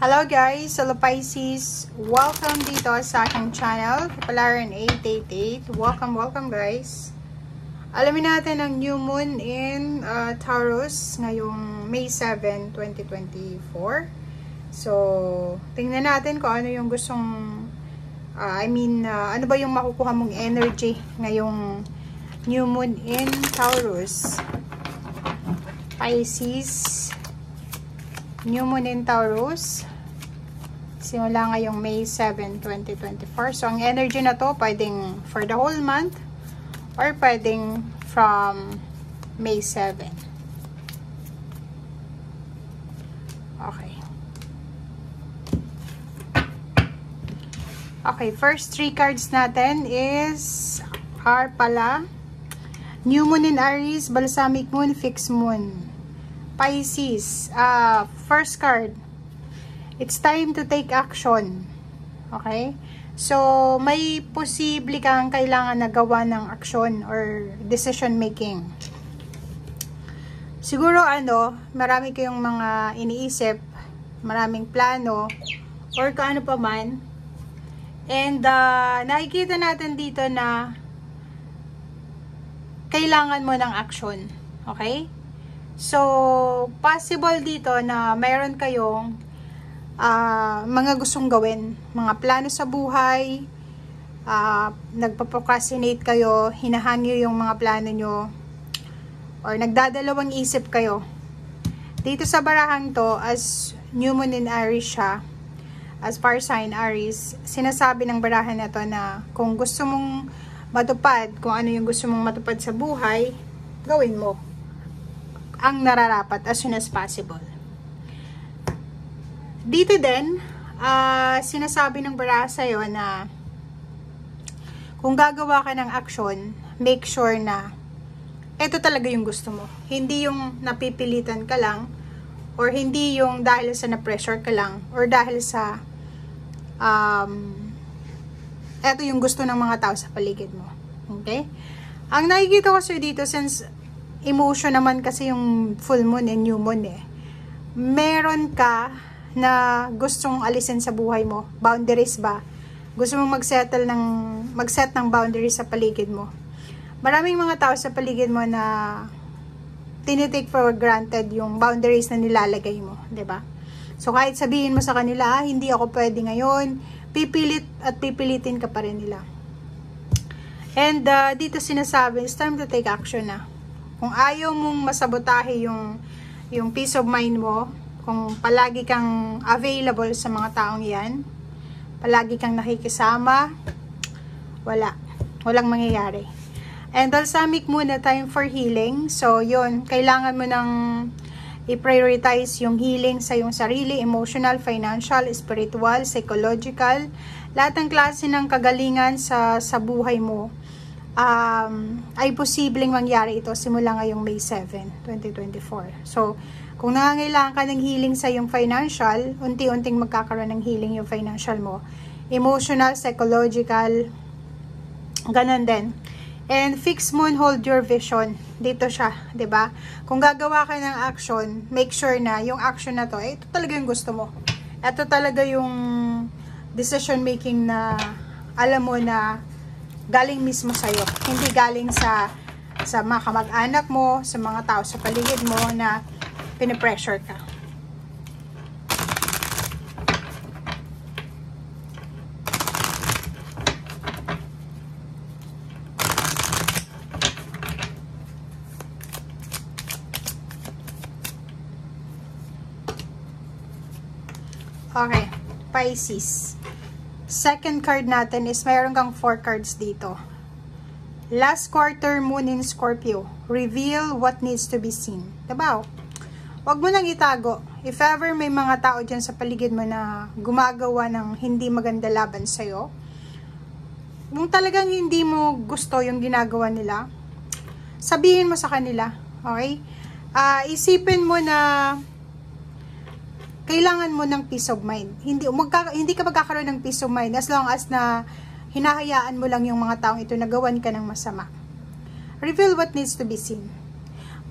Hello guys, hello Pisces. Welcome dito sa aking channel, Kapalaran 888. Welcome guys. Alamin natin ang new moon in Taurus ngayong May 7, 2024. So, tingnan natin kung ano yung gustong ano ba yung makukuha mong energy ngayong new moon in Taurus. Pisces, new moon in Taurus. Simula ngayong May 7, 2024. So, ang energy na to, pwedeng for the whole month or pwedeng from May 7. Okay. Okay, first three cards natin are pala New Moon in Aries, Balsamic Moon, Fixed Moon. Pisces, first card, it's time to take action. Okay? So, may posible kang kailangan na gawa ng action or decision making. Siguro marami kayong mga iniisip, maraming plano, or kung ano pa man. And, nakikita natin dito na kailangan mo ng action. Okay? So, possible dito na mayroon kayong mga gustong gawin, mga plano sa buhay, nagpa-procrastinate kayo, hinahangyo yung mga plano nyo, or nagdadalawang isip kayo. Dito sa barahang to, as New Moon in Aries siya, as fire sign Aries, sinasabi ng barahan na to na kung gusto mong matupad, kung ano yung gusto mong matupad sa buhay, gawin mo ang nararapat as soon as possible. Dito din, sinasabi ng baraha sa'yo na kung gagawa ka ng action, make sure na ito talaga yung gusto mo. Hindi yung napipilitan ka lang, or hindi yung dahil sa na-pressure ka lang, or dahil sa ito yung gusto ng mga tao sa paligid mo. Okay? Ang nakikita ko sir dito, since emotion naman kasi yung full moon and new moon meron ka na gustong alisin sa buhay mo. Boundaries ba? Gusto mong mag-set ng boundaries sa paligid mo. Maraming mga tao sa paligid mo na tinitake for granted yung boundaries na nilalagay mo. 'Di ba? So, kahit sabihin mo sa kanila, hindi ako pwede ngayon, pipilit at pipilitin ka pa rin nila. And, dito sinasabi, it's time to take action na. Kung ayaw mong masabotahe yung peace of mind mo, kung palagi kang available sa mga taong yan, palagi kang nakikisama, walang mangyayari. And balsamic muna, time for healing. So, yun, kailangan mo nang i-prioritize yung healing sa iyong sarili, emotional, financial, spiritual, psychological, lahat ng klase ng kagalingan sa buhay mo. Ay posibleng mangyari ito simula ngayong May 7, 2024. So, kung nangangailangan ka ng healing sa iyong financial, unti-unting magkakaroon ng healing yung financial mo. Emotional, psychological, ganun din. And fixed moon, hold your vision. Dito siya, 'di ba? Kung gagawa ka ng action, make sure na yung action na to, ito talaga yung gusto mo. Ito talaga yung decision making na alam mo na galing mismo sa iyo. Hindi galing sa mga kamag-anak mo, sa mga tao sa paligid mo na pinipressure ka. Okay, Pisces. Second card natin is mayroon kang 4 cards dito. Last quarter moon in Scorpio. Reveal what needs to be seen. Diba? Huwag mo nang itago. If ever may mga tao dyan sa paligid mo na gumagawa ng hindi maganda laban sa'yo, kung talagang hindi mo gusto yung ginagawa nila, sabihin mo sa kanila. Okay? Isipin mo na kailangan mo ng peace of mind. Hindi ka magkakaroon ng peace of mind as long as na hinahayaan mo lang yung mga taong ito na gawan ka ng masama. Reveal what needs to be seen.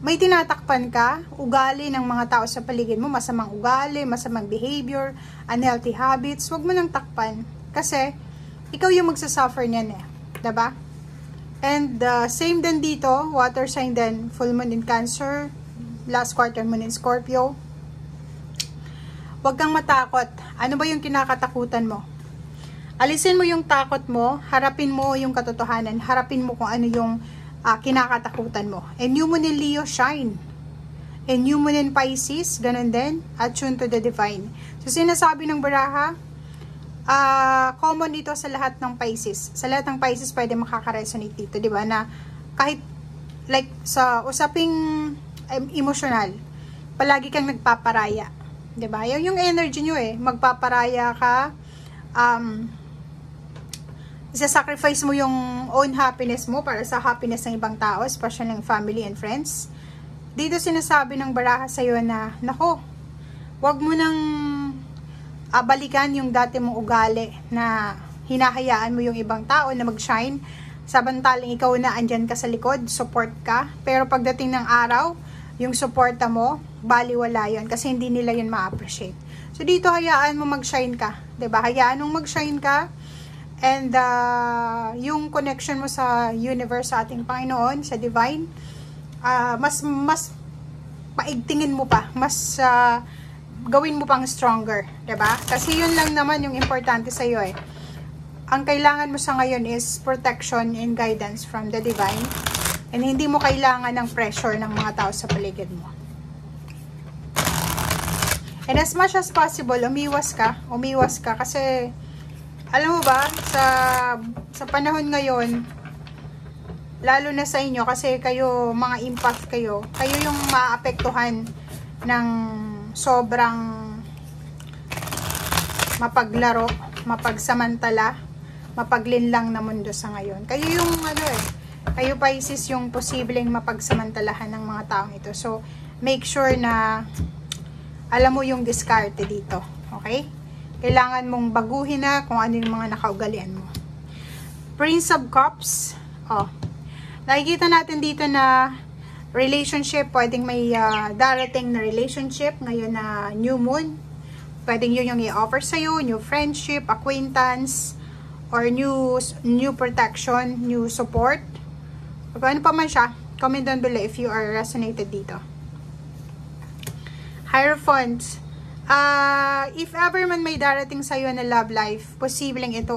may tinatakpan ka, ugali ng mga tao sa paligid mo, masamang ugali, masamang behavior, unhealthy habits, huwag mo nang takpan. Kasi, ikaw yung magsasuffer niyan eh. Diba? And same din dito, water sign din, full moon in Cancer, last quarter moon in Scorpio. Huwag kang matakot. Ano ba yung kinakatakutan mo? Alisin mo yung takot mo, harapin mo yung katotohanan, harapin mo kung ano yung kinakatakutan mo. And new moon in Leo, shine. And new moon in Pisces, ganun din, attune to the divine. So sinasabi ng baraha, common ito sa lahat ng Pisces. Sa lahat ng Pisces pwede makaka-resonate dito, di ba? Na kahit like sa usaping emosyonal, palagi kang nagpaparaya, di ba? Yung energy nyo eh, magpaparaya ka, isa-sacrifice mo yung own happiness mo para sa happiness ng ibang tao, especially ng family and friends. Dito sinasabi ng baraha sa'yo na, nako, wag mo nang balikan yung dati mong ugali na hinahayaan mo yung ibang tao na mag-shine, samantalang ikaw na andyan ka sa likod, support ka. Pero pagdating ng araw, yung supporta mo, baliwala yun kasi hindi nila yun ma-appreciate. So dito hayaan mo mag-shine ka, 'di ba? Hayaan mong mag-shine ka. And yung connection mo sa universe, sa ating Panginoon, sa divine, mas paigtingin mo pa, mas gawin mo pang stronger, 'di ba? Kasi yun lang naman yung importante sa iyo eh. Ang kailangan mo sa ngayon is protection and guidance from the divine. And hindi mo kailangan ng pressure ng mga tao sa paligid mo. And as much as possible, umiwas ka kasi alam mo ba, sa panahon ngayon, lalo na sa inyo, kasi kayo, mga empath kayo yung maapektuhan ng sobrang mapaglaro, mapagsamantala, mapaglinlang na mundo sa ngayon. Kayo yung kayo Pisces yung posibleng mapagsamantalahan ng mga taong ito. So, make sure na alam mo yung diskarte dito. Okay? Kailangan mong baguhin na kung ano yung mga nakaugalian mo. Prince of Cups. Nakikita natin dito na relationship, pwedeng may darating na relationship ngayon na new moon. Pwedeng yun yung i-offer sa'yo, new friendship, acquaintance, or new protection, new support. O ano pa man siya, comment down below if you are resonated dito. Hierophant. If ever man may darating sa'yo na love life, posibleng ito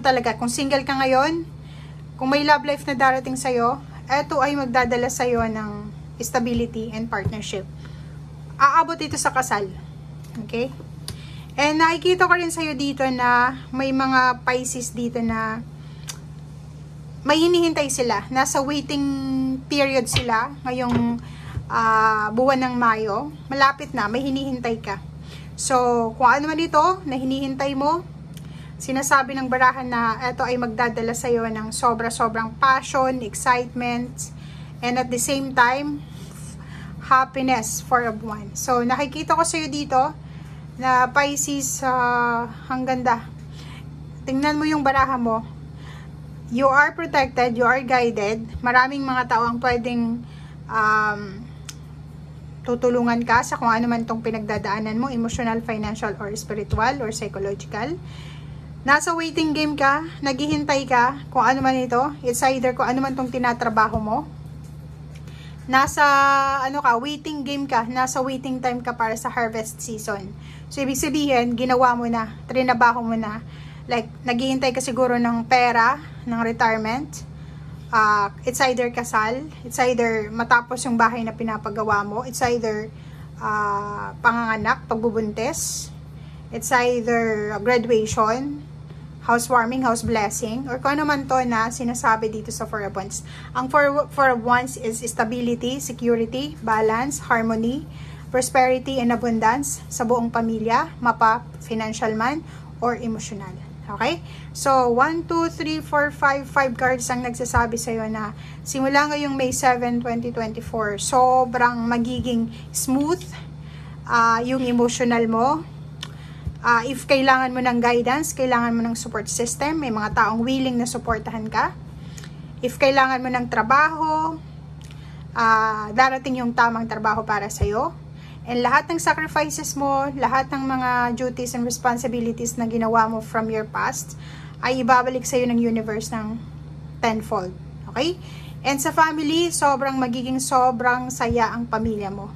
talaga, kung single ka ngayon, kung may love life na darating sa'yo, ito ay magdadala sa'yo ng stability and partnership. Aabot ito sa kasal. Okay? And nakikita ko rin sa'yo dito na may mga Pisces dito na may hinihintay sila. Nasa waiting period sila ngayong buwan ng Mayo. Malapit na, may hinihintay ka. So, kung ano man ito na hinihintay mo, sinasabi ng barahan na ito ay magdadala sa'yo ng sobra-sobrang passion, excitement, and at the same time, happiness for a one. So, nakikita ko sa'yo dito na Pisces, ang ganda. Tingnan mo yung baraha mo. You are protected, you are guided. Maraming mga tao ang pwedeng tutulungan ka sa kung ano man tong pinagdadaanan mo, emotional, financial, or spiritual, or psychological. Nasa waiting game ka, naghihintay ka, kung ano man ito. It's either kung ano man tong tinatrabaho mo. Nasa, waiting game ka, nasa waiting time ka para sa harvest season. So, ibig sabihin, ginawa mo na, trinabaho mo na. Like, naghihintay ka siguro ng pera, ng retirement. It's either kasal, it's either matapos yung bahay na pinapagawa mo, it's either panganganak, pagbubuntis, it's either graduation, housewarming, house blessing, or kung ano man to na sinasabi dito sa Four of Wands. Ang Four of Wands is stability, security, balance, harmony, prosperity, and abundance sa buong pamilya, mapa financial man, or emotional. Okay? So, 1, 2, 3, 4, 5 cards ang nagsasabi sa'yo na simula ngayong May 7, 2024, sobrang magiging smooth yung emotional mo. If kailangan mo ng guidance, kailangan mo ng support system, may mga taong willing na supportahan ka. If kailangan mo ng trabaho, darating yung tamang trabaho para sa'yo. And lahat ng sacrifices mo, lahat ng mga duties and responsibilities na ginawa mo from your past, ay ibabalik sa'yo ng universe ng tenfold. Okay? And sa family, magiging sobrang saya ang pamilya mo.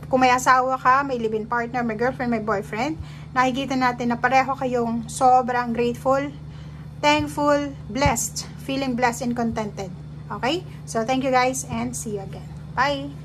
Kung may asawa ka, may live-in partner, may girlfriend, may boyfriend, nakikita natin na pareho kayong sobrang grateful, thankful, blessed, feeling blessed and contented. Okay? So, thank you guys and see you again. Bye!